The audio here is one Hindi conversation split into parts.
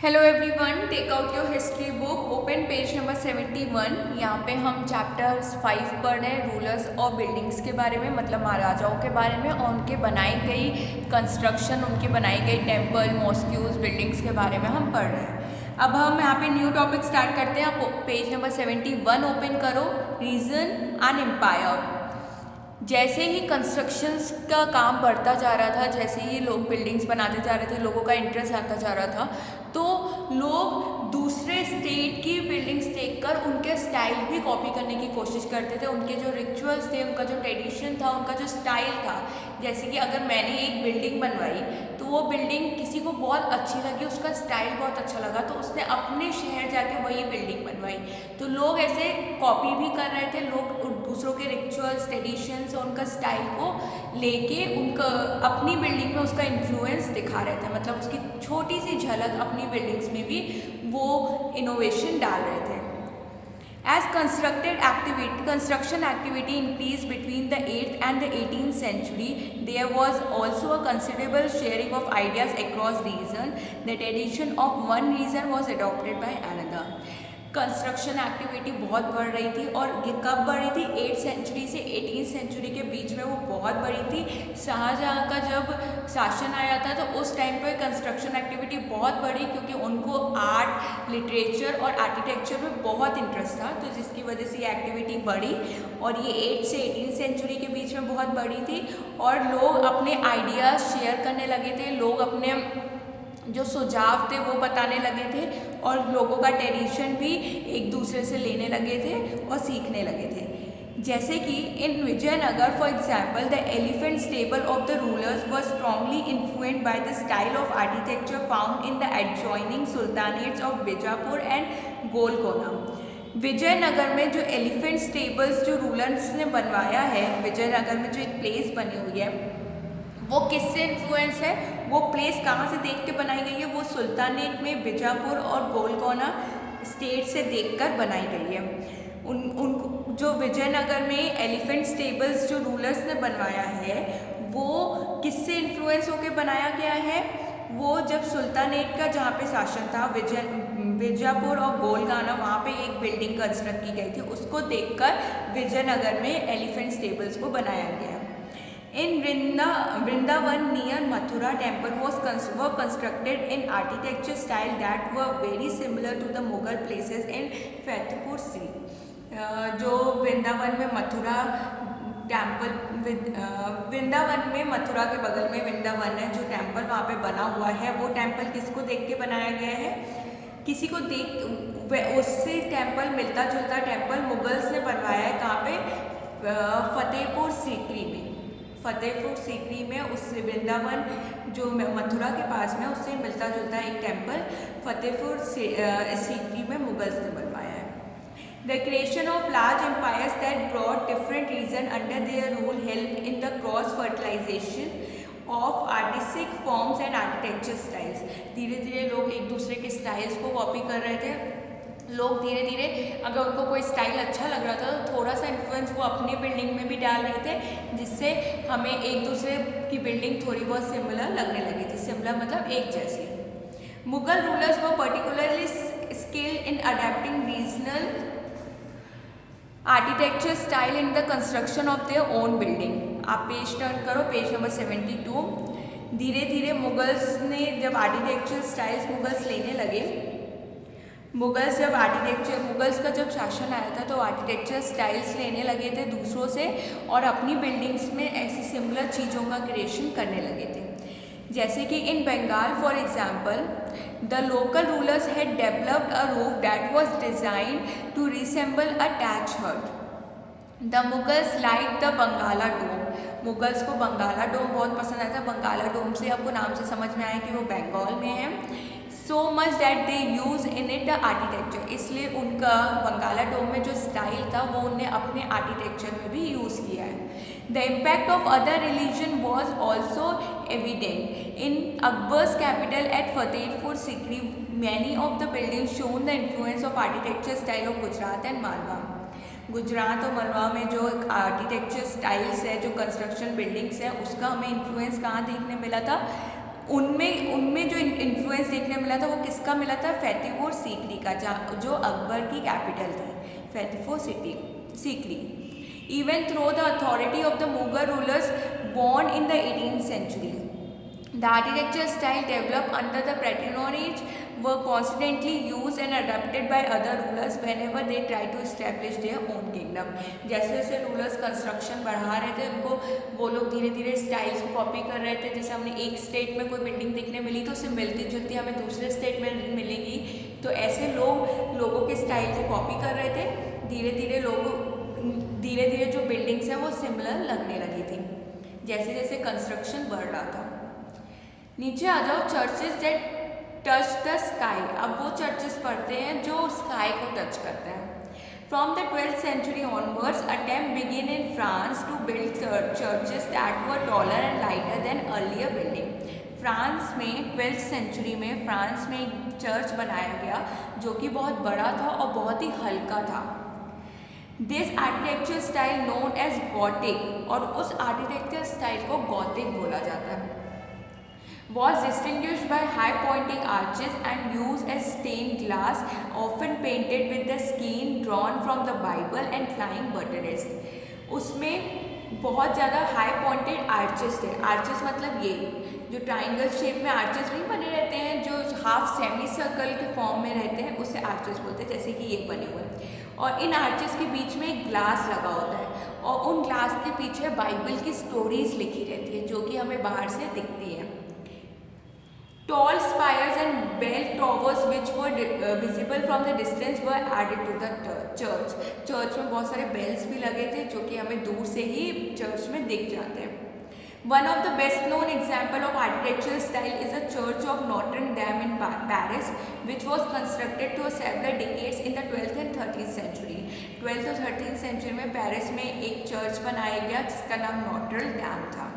Hello everyone, take out your history book, open page number 71। यहाँ पे हम चैप्टर्स 5 पढ़ रहे हैं, रूलर्स और बिल्डिंग्स के बारे में, मतलब महाराजाओं के बारे में और उनके बनाई गई कंस्ट्रक्शन, उनकी बनाई गई टेम्पल, मॉस्क्यूज, बिल्डिंग्स के बारे में हम पढ़ रहे हैं। अब हम यहाँ पे न्यू टॉपिक स्टार्ट करते हैं। आप पेज नंबर 71 ओपन करो। Region and empire. जैसे ही कंस्ट्रक्शंस का काम बढ़ता जा रहा था, जैसे ही लोग बिल्डिंग्स बनाते जा रहे थे, लोगों का इंटरेस्ट आता जा रहा था, तो लोग दूसरे स्टेट की बिल्डिंग्स देखकर उनके स्टाइल भी कॉपी करने की कोशिश करते थे। उनके जो रिचुअल्स थे, उनका जो ट्रेडिशन था, उनका जो स्टाइल था, जैसे कि अगर मैंने एक बिल्डिंग बनवाई तो वो बिल्डिंग किसी को बहुत अच्छी लगी, उसका स्टाइल बहुत अच्छा लगा, तो उसने अपने शहर जाके वही बिल्डिंग बनवाई। तो लोग ऐसे कॉपी भी कर रहे थे, लोग दूसरों के रिचुअल्स, ट्रेडिशंस और उनका स्टाइल को लेके उनका अपनी बिल्डिंग में उसका इन्फ्लुएंस दिखा रहे थे, मतलब उसकी छोटी सी झलक अपनी बिल्डिंग्स में भी वो इनोवेशन डाल रहे थे। As construction activity increased between the 8th and the 18th century, there was also a considerable sharing of ideas across region. The tradition of one region was adopted by another. Construction activity बहुत बढ़ रही थी, और ये कब बढ़ी थी? 8th सेंचुरी से 18th सेंचुरी के बीच में वो बहुत बढ़ी थी। शाहजहाँ का जब शासन आया था तो उस टाइम पे कंस्ट्रक्शन एक्टिविटी बहुत बढ़ी, क्योंकि उनको आर्ट, लिटरेचर और आर्किटेक्चर में बहुत इंटरेस्ट था, तो जिसकी वजह से ये एक्टिविटी बढ़ी। और ये 8th से 18th सेंचुरी के बीच में बहुत बढ़ी थी, और लोग अपने आइडियाज़ शेयर करने लगे थे, लोग अपने जो सुझाव थे वो बताने लगे थे, और लोगों का ट्रेडिशन भी एक दूसरे से लेने लगे थे और सीखने लगे थे। जैसे कि in Vijayanagara for example, the elephant stable of the rulers was strongly influenced by the style of architecture found in the adjoining sultanates of Bijapur and Golconda. Vijayanagara में जो एलिफेंट स्टेबल्स जो रूलर्स ने बनवाया है, विजयनगर में जो एक प्लेस बनी हुई है, वो किससे इन्फ्लुएंस है? वो प्लेस कहाँ से देख के बनाई गई है? वो सुल्तानेट में बीजापुर और गोलकोंडा स्टेट से देखकर बनाई गई है। उन जो विजयनगर में एलिफेंट स्टेबल्स जो रूलर्स ने बनवाया है, वो किससे इन्फ्लुएंस होकर बनाया गया है? वो जब सुल्तानेट का जहाँ पे शासन था, बीजापुर और गोलकोंडा, वहाँ पे एक बिल्डिंग कंस्ट्रक्ट की गई थी, उसको देखकर विजयनगर में एलिफेंट स्टेबल्स को बनाया गया। In Vrindavan near Mathura, temple was constructed in architecture style that were very similar to the Mughal places in Fatehpur Sikri। जो वृंदावन में मथुरा टेम्पल, वृंदावन में मथुरा के बगल में वृंदावन है, जो टेम्पल वहाँ पे बना हुआ है, वो टेम्पल किसको देख के बनाया गया है? किसी को देख, उससे टेम्पल मिलता जुलता टेम्पल मुगल्स ने बनवाया है। कहाँ पे? फतेहपुर सीकरी में। फतेहपुर सीकरी में, उससे वृंदावन जो मथुरा के पास में, उससे मिलता जुलता एक टेम्पल फतेहपुर सीकरी में मुगल्स ने बनवाया है। The creation of large empires that brought different region under their rule help in the cross fertilization of artistic forms and architecture styles. धीरे धीरे लोग एक दूसरे के स्टाइल्स को कॉपी कर रहे थे। लोग धीरे धीरे, अगर उनको कोई स्टाइल अच्छा लग रहा था तो थोड़ा सा इन्फ्लुएंस वो अपनी बिल्डिंग में भी डाल रहे थे, जिससे हमें एक दूसरे की बिल्डिंग थोड़ी बहुत सिमिलर लगने लगी थी। सिमिलर मतलब एक जैसी। Mughal rulers were particularly skilled in adapting regional architecture style in the construction of their own building. आप पेज टर्न करो, पेज नंबर 72। धीरे धीरे मुगल्स ने जब आर्किटेक्चर स्टाइल्स मुगल्स लेने लगे, मुगल्स का जब शासन आया था तो आर्किटेक्चर स्टाइल्स लेने लगे थे दूसरों से, और अपनी बिल्डिंग्स में ऐसी सिमिलर चीज़ों का क्रिएशन करने लगे थे। जैसे कि in Bengal for example, the local rulers had developed a roof that was designed to resemble a thatch hut. The Mughals like the Bangla dome. Mughals को बंगाला डोम बहुत पसंद आया था। बंगाला डोम से आपको नाम से समझ में आया कि वो बंगाल में है। So much that they use in it the architecture, इसलिए उनका बंगाला डोम में जो स्टाइल था वो उन्हें अपने आर्किटेक्चर में भी यूज़ किया है। The impact of other religion was also evident in Akbar's capital eight Fatehpur Sikri. Many of the building shown the influence of architecture style of Gujarat and Malwa. Gujarat और मलवा में जो आर्किटेक्चर स्टाइल्स है, जो कंस्ट्रक्शन बिल्डिंग्स है, उसका हमें इन्फ्लुएंस कहाँ देखने मिला था? उनमें उनमें जो इन्फ्लुएंस देखने मिला था वो किसका मिला था, फतेहपुर सीकरी का, जो अकबर की कैपिटल थी, Fatehpur Sikri. Even through the authority of the Mughal rulers born in the 18th century, the architecture style developed under the patronage were constantly used and adapted by other rulers whenever they tried to establish their own kingdom. जैसे जैसे रूलर्स कंस्ट्रक्शन बढ़ा रहे थे उनको वो लोग धीरे धीरे स्टाइल्स को कॉपी कर रहे थे। जैसे हमने एक स्टेट में कोई बिल्डिंग देखने मिली तो उससे मिलती जुलती हमें दूसरे स्टेट में मिलेगी, तो ऐसे लोगों के स्टाइल को कॉपी कर रहे थे। धीरे धीरे जो बिल्डिंग्स हैं वो सिमिलर लगने लगी थी जैसे जैसे कंस्ट्रक्शन बढ़ रहा था। नीचे आ जाओ, churches that touch the sky. अब वो चर्चेस पढ़ते हैं जो स्काई को टच करते हैं। From the 12th century onwards, attempt begin in France to build churches that were taller and lighter than earlier building. France में 12th century में फ्रांस में एक चर्च बनाया गया जो कि बहुत बड़ा था और बहुत ही हल्का था। This architecture style known as Gothic, और उस आर्किटेक्चर स्टाइल को गॉथिक बोला जाता है। Was distinguished by high pointing arches and used as stained glass, often painted with the scene drawn from the Bible and flying buttress। उसमें बहुत ज़्यादा हाई पॉइंटेड आर्चेस थे। आर्चेस मतलब ये जो ट्राइंगल शेप में आर्चेस नहीं बने रहते हैं, जो हाफ सेमी सर्कल के फॉर्म में रहते हैं, उससे आर्चेस बोलते हैं, जैसे कि ये बने हुए हैं। और इन आर्चेस के बीच में एक ग्लास लगा होता है और उन ग्लास के पीछे बाइबल की स्टोरीज लिखी रहती है जो कि हमें बाहर से दिखती है। Tall spires and bell towers which were visible from the distance were added to the church। Church में बहुत सारे बेल्स भी लगे थे जो कि हमें दूर से ही चर्च में दिख जाते हैं। One of the best known example of architectural style is the Church of Notre Dame in Paris, which was constructed through several decades in the 12th and 13th century। 12th और 13th century में पेरिस में एक चर्च बनाया गया जिसका नाम नॉटर डैम था।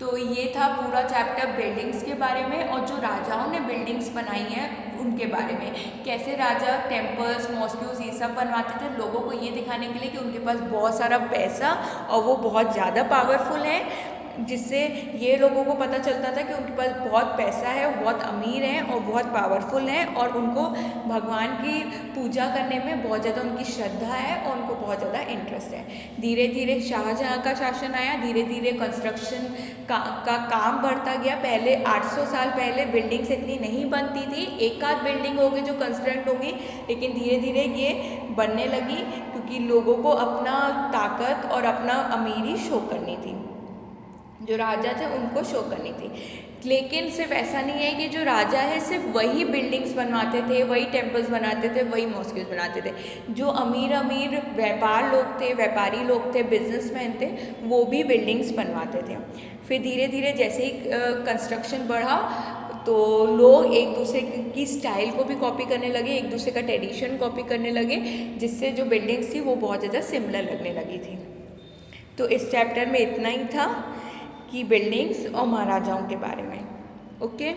तो ये था पूरा चैप्टर बिल्डिंग्स के बारे में, और जो राजाओं ने बिल्डिंग्स बनाई हैं उनके बारे में, कैसे राजा टेम्पल्स, मॉस्क्यूज ये सब बनवाते थे लोगों को ये दिखाने के लिए कि उनके पास बहुत सारा पैसा और वो बहुत ज़्यादा पावरफुल हैं, जिससे ये लोगों को पता चलता था कि उनके पास बहुत पैसा है, बहुत अमीर हैं और बहुत पावरफुल हैं, और उनको भगवान की पूजा करने में बहुत ज़्यादा उनकी श्रद्धा है और उनको बहुत ज़्यादा इंटरेस्ट है। धीरे धीरे शाहजहाँ का शासन आया, धीरे धीरे कंस्ट्रक्शन का काम बढ़ता गया। पहले 800 साल पहले बिल्डिंग्स इतनी नहीं बनती थी, एक आध बिल्डिंग होगी जो कंस्ट्रक्ट होगी, लेकिन धीरे धीरे ये बनने लगी क्योंकि लोगों को अपना ताकत और अपना अमीरी शो करनी थी, जो राजा थे उनको शो करनी थी। लेकिन सिर्फ ऐसा नहीं है कि जो राजा है सिर्फ वही बिल्डिंग्स बनवाते थे, वही टेम्पल्स बनाते थे, वही मॉस्क्यूज बनाते थे। जो अमीर व्यापारी लोग थे, बिजनेसमैन थे, वो भी बिल्डिंग्स बनवाते थे। फिर धीरे धीरे जैसे ही कंस्ट्रक्शन बढ़ा तो लोग एक दूसरे की स्टाइल को भी कॉपी करने लगे, एक दूसरे का ट्रेडिशन कॉपी करने लगे, जिससे जो बिल्डिंग्स थी वो बहुत ज़्यादा सिमिलर लगने लगी थी। तो इस चैप्टर में इतना ही था कि बिल्डिंग्स और महाराजाओं के बारे में। Okay,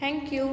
thank you.